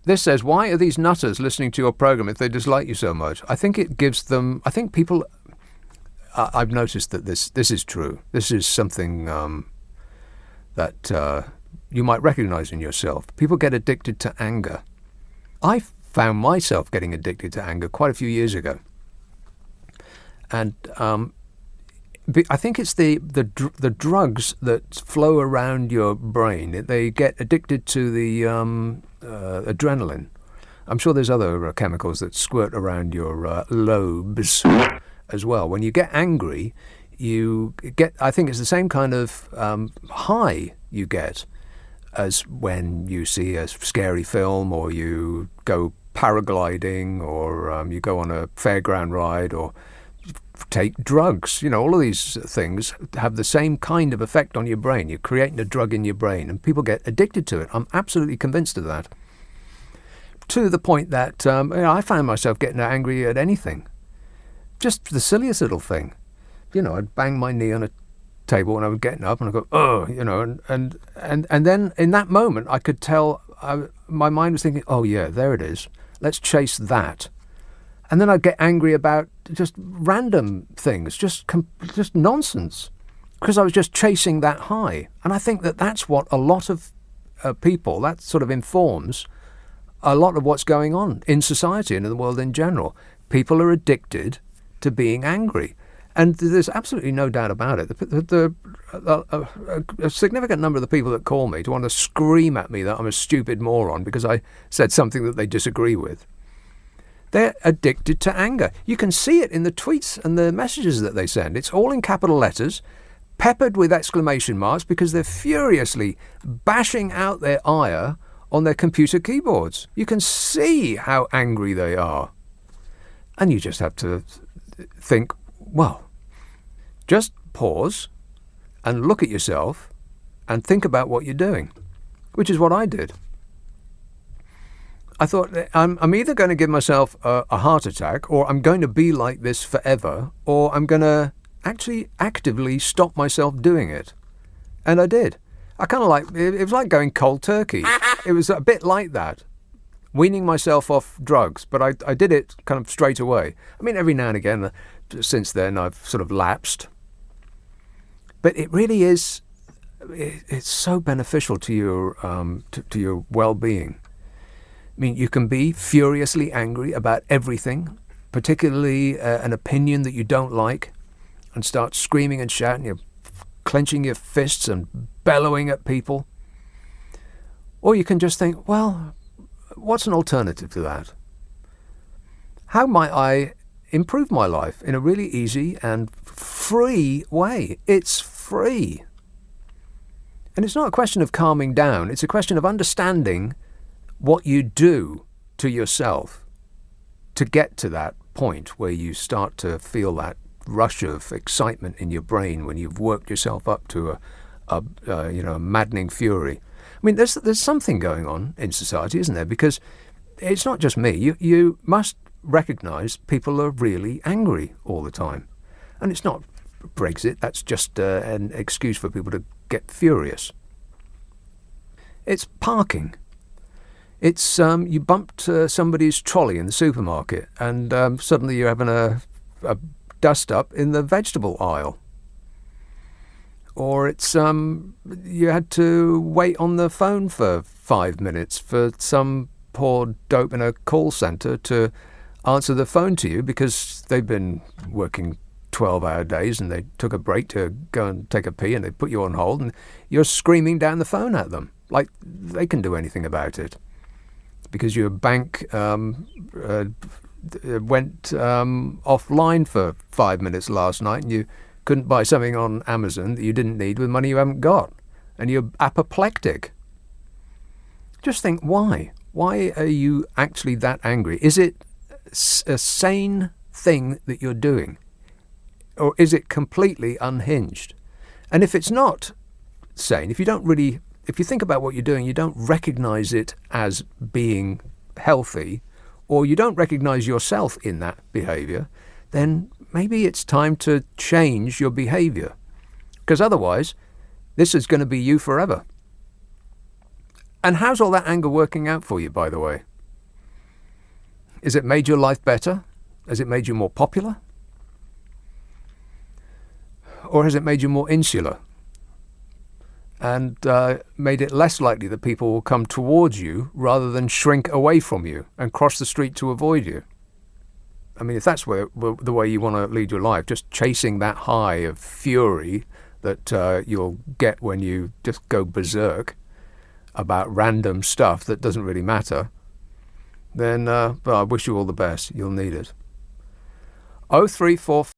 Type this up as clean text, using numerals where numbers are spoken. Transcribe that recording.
This says, why are these nutters listening to your program if they dislike you so much? I think it gives them, I think people, I've noticed that this is true. This is something that you might recognize in yourself. People get addicted to anger. I found myself getting addicted to anger quite a few years ago. And I think it's the drugs that flow around your brain. They get addicted to the adrenaline. I'm sure there's other chemicals that squirt around your lobes as well. When you get angry, you get, I think it's the same kind of high you get as when you see a scary film, or you go paragliding, or you go on a fairground ride, or take drugs. You know, all of these things have the same kind of effect on your brain. You're creating a drug in your brain, and people get addicted to it. I'm absolutely convinced of that. To the point that I found myself getting angry at anything. Just the silliest little thing. You know, I'd bang my knee on a table when I was getting up, and I'd go, oh, you know, and then in that moment I could tell my mind was thinking, oh yeah, there it is. Let's chase that. And then I'd get angry about just random things, just nonsense, because I was just chasing that high. And I think that that's what a lot of people, that sort of informs a lot of what's going on in society and in the world in general. People are addicted to being angry. And there's absolutely no doubt about it. A significant number of the people that call me to want to scream at me that I'm a stupid moron because I said something that they disagree with, they're addicted to anger. You can see it in the tweets and the messages that they send. It's all in capital letters, peppered with exclamation marks, because they're furiously bashing out their ire on their computer keyboards. You can see how angry they are. And you just have to think, well, just pause and look at yourself and think about what you're doing, which is what I did. I thought, I'm either going to give myself a heart attack, or I'm going to be like this forever, or I'm going to actually actively stop myself doing it. And I did. I kind of like, it was like going cold turkey. It was a bit like that, weaning myself off drugs, but I did it kind of straight away. I mean, every now and again, since then, I've sort of lapsed. But it really is, it's so beneficial to your well-being. I mean, you can be furiously angry about everything, particularly an opinion that you don't like, and start screaming and shouting, you're clenching your fists and bellowing at people. Or you can just think, well, what's an alternative to that? How might I improve my life in a really easy and free way? It's free. And it's not a question of calming down. It's a question of understanding what you do to yourself to get to that point where you start to feel that rush of excitement in your brain when you've worked yourself up to a maddening fury. I mean, there's something going on in society, isn't there? Because it's not just me. You must recognize people are really angry all the time. And it's not Brexit. That's just an excuse for people to get furious. It's parking. It's you bumped somebody's trolley in the supermarket, and suddenly you're having a dust up in the vegetable aisle. Or it's you had to wait on the phone for 5 minutes for some poor dope in a call centre to answer the phone to you because they've been working 12-hour days and they took a break to go and take a pee, and they put you on hold, and you're screaming down the phone at them like they can do anything about it. Because your bank went offline for 5 minutes last night, and you couldn't buy something on Amazon that you didn't need with money you haven't got, and you're apoplectic. Just think, why? Why are you actually that angry? Is it a sane thing that you're doing, or is it completely unhinged? And if it's not sane, if you think about what you're doing, you don't recognize it as being healthy, or you don't recognize yourself in that behavior, then maybe it's time to change your behavior. Because otherwise, this is going to be you forever. And how's all that anger working out for you, by the way? Has it made your life better? Has it made you more popular? Or has it made you more insular and made it less likely that people will come towards you rather than shrink away from you and cross the street to avoid you? I mean, if that's the way you want to lead your life, just chasing that high of fury that you'll get when you just go berserk about random stuff that doesn't really matter, then well, I wish you all the best. You'll need it. 0345